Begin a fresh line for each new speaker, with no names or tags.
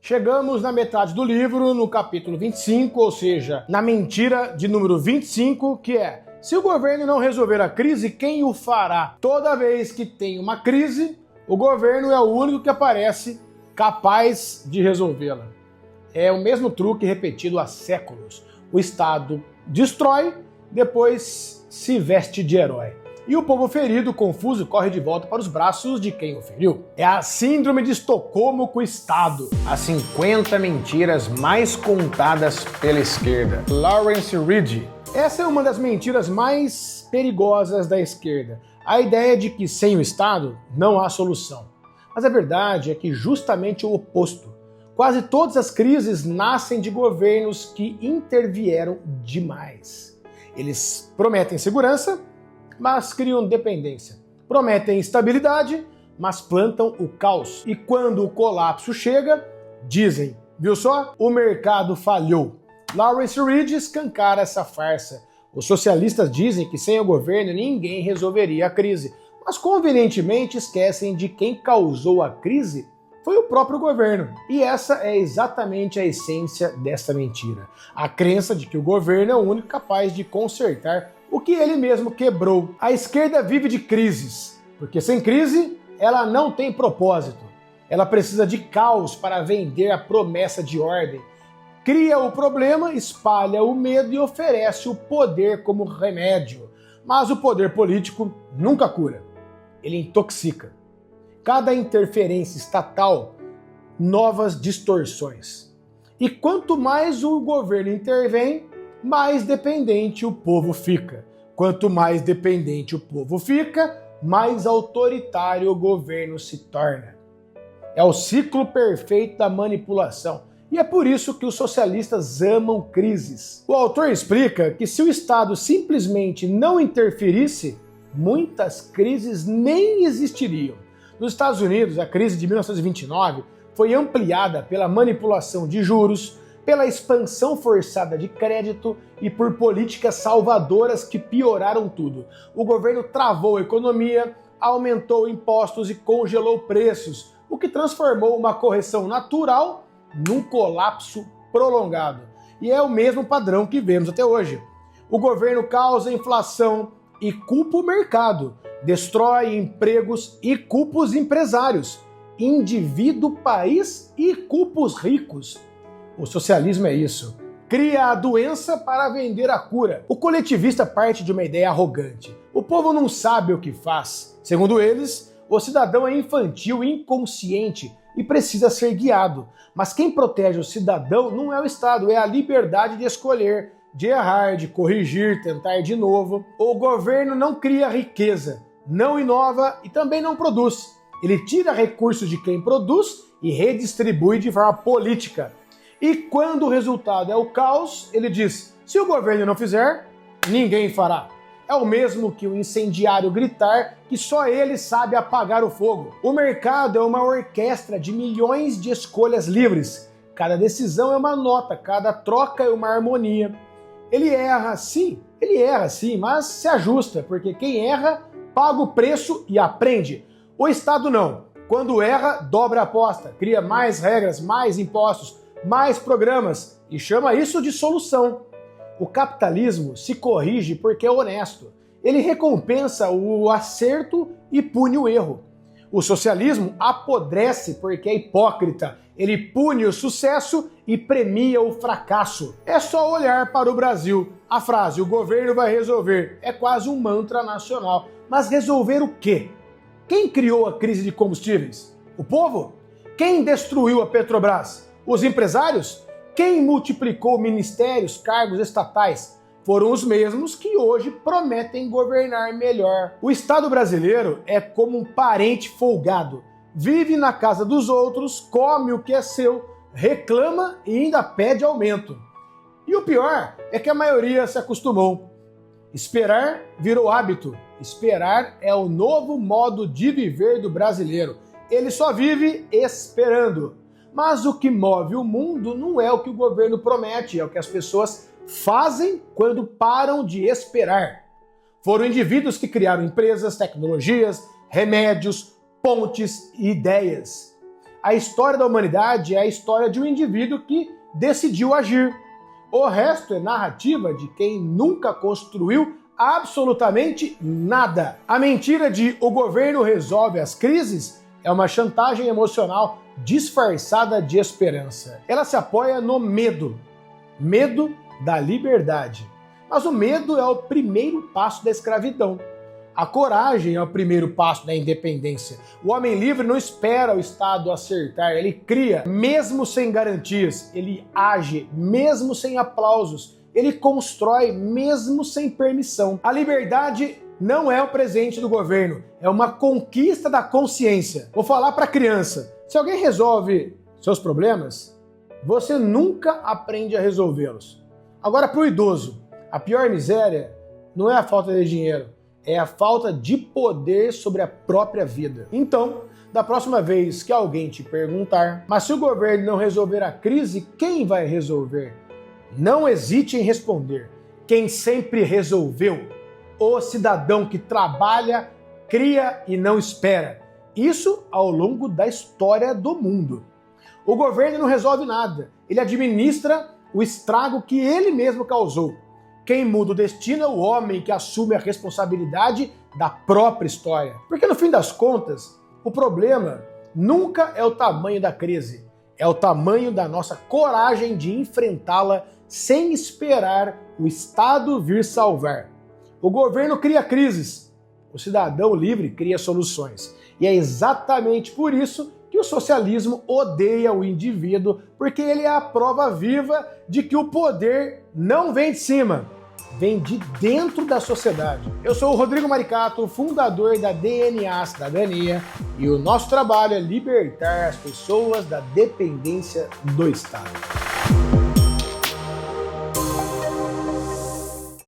Chegamos na metade do livro, no capítulo 25, ou seja, na mentira de número 25, que é: se o governo não resolver a crise, quem o fará? Toda vez que tem uma crise, o governo é o único que aparece capaz de resolvê-la. É o mesmo truque repetido há séculos. O Estado destrói, depois se veste de herói. E o povo ferido, confuso, corre de volta para os braços de quem o feriu. É a síndrome de Estocolmo com o Estado. As 50 mentiras mais contadas pela esquerda. Lawrence Reed. Essa é uma das mentiras mais perigosas da esquerda. A ideia de que sem o Estado não há solução. Mas a verdade é que justamente o oposto. Quase todas as crises nascem de governos que intervieram demais. Eles prometem segurança, mas criam dependência. Prometem estabilidade, mas plantam o caos. E quando o colapso chega, dizem: viu só? O mercado falhou. Lawrence Reed escancara essa farsa. Os socialistas dizem que sem o governo ninguém resolveria a crise, mas convenientemente esquecem de quem causou a crise foi o próprio governo. E essa é exatamente a essência dessa mentira. A crença de que o governo é o único capaz de consertar o que ele mesmo quebrou. A esquerda vive de crises, porque sem crise ela não tem propósito. Ela precisa de caos para vender a promessa de ordem. Cria o problema, espalha o medo e oferece o poder como remédio. Mas o poder político nunca cura. Ele intoxica. Cada interferência estatal, novas distorções. E quanto mais o governo intervém, mais dependente o povo fica. Quanto mais dependente o povo fica, mais autoritário o governo se torna. É o ciclo perfeito da manipulação. E é por isso que os socialistas amam crises. O autor explica que se o Estado simplesmente não interferisse, muitas crises nem existiriam. Nos Estados Unidos, a crise de 1929 foi ampliada pela manipulação de juros, pela expansão forçada de crédito e por políticas salvadoras que pioraram tudo. O governo travou a economia, aumentou impostos e congelou preços, o que transformou uma correção natural num colapso prolongado. E é o mesmo padrão que vemos até hoje. O governo causa inflação e culpa o mercado, destrói empregos e culpa os empresários, indivíduo, país e culpa os ricos. O socialismo é isso. Cria a doença para vender a cura. O coletivista parte de uma ideia arrogante. O povo não sabe o que faz. Segundo eles, o cidadão é infantil e inconsciente e precisa ser guiado. Mas quem protege o cidadão não é o Estado, é a liberdade de escolher, de errar, de corrigir, tentar de novo. O governo não cria riqueza, não inova e também não produz. Ele tira recursos de quem produz e redistribui de forma política. E quando o resultado é o caos, ele diz: se o governo não fizer, ninguém fará. É o mesmo que o incendiário gritar que só ele sabe apagar o fogo. O mercado é uma orquestra de milhões de escolhas livres. Cada decisão é uma nota, cada troca é uma harmonia. Ele erra sim, mas se ajusta, porque quem erra paga o preço e aprende. O Estado não. Quando erra, dobra a aposta, cria mais regras, mais impostos, mais programas e chama isso de solução. O capitalismo se corrige porque é honesto. Ele recompensa o acerto e pune o erro. O socialismo apodrece porque é hipócrita. Ele pune o sucesso e premia o fracasso. É só olhar para o Brasil. A frase "o governo vai resolver" é quase um mantra nacional. Mas resolver o quê? Quem criou a crise de combustíveis? O povo? Quem destruiu a Petrobras? Os empresários? Quem multiplicou ministérios, cargos estatais? Foram os mesmos que hoje prometem governar melhor. O Estado brasileiro é como um parente folgado. Vive na casa dos outros, come o que é seu, reclama e ainda pede aumento. E o pior é que a maioria se acostumou. Esperar virou hábito. Esperar é o novo modo de viver do brasileiro. Ele só vive esperando. Mas o que move o mundo não é o que o governo promete, é o que as pessoas fazem quando param de esperar. Foram indivíduos que criaram empresas, tecnologias, remédios, pontes e ideias. A história da humanidade é a história de um indivíduo que decidiu agir. O resto é narrativa de quem nunca construiu absolutamente nada. A mentira de o governo resolve as crises é uma chantagem emocional disfarçada de esperança. Ela se apoia no medo. Medo da liberdade. Mas o medo é o primeiro passo da escravidão. A coragem é o primeiro passo da independência. O homem livre não espera o Estado acertar, ele cria, mesmo sem garantias. Ele age, mesmo sem aplausos. Ele constrói, mesmo sem permissão. A liberdade não é o presente do governo, é uma conquista da consciência. Vou falar para a criança, se alguém resolve seus problemas, você nunca aprende a resolvê-los. Agora, para o idoso, a pior miséria não é a falta de dinheiro, é a falta de poder sobre a própria vida. Então, da próxima vez que alguém te perguntar, mas se o governo não resolver a crise, quem vai resolver? Não hesite em responder. Quem sempre resolveu? O cidadão que trabalha, cria e não espera. Isso ao longo da história do mundo. O governo não resolve nada. Ele administra o estrago que ele mesmo causou. Quem muda o destino é o homem que assume a responsabilidade da própria história. Porque no fim das contas, o problema nunca é o tamanho da crise, é o tamanho da nossa coragem de enfrentá-la sem esperar o Estado vir salvar. O governo cria crises, o cidadão livre cria soluções. E é exatamente por isso que o socialismo odeia o indivíduo, porque ele é a prova viva de que o poder não vem de cima, vem de dentro da sociedade. Eu sou o Rodrigo Maricato, fundador da DNA Cidadania, e o nosso trabalho é libertar as pessoas da dependência do Estado.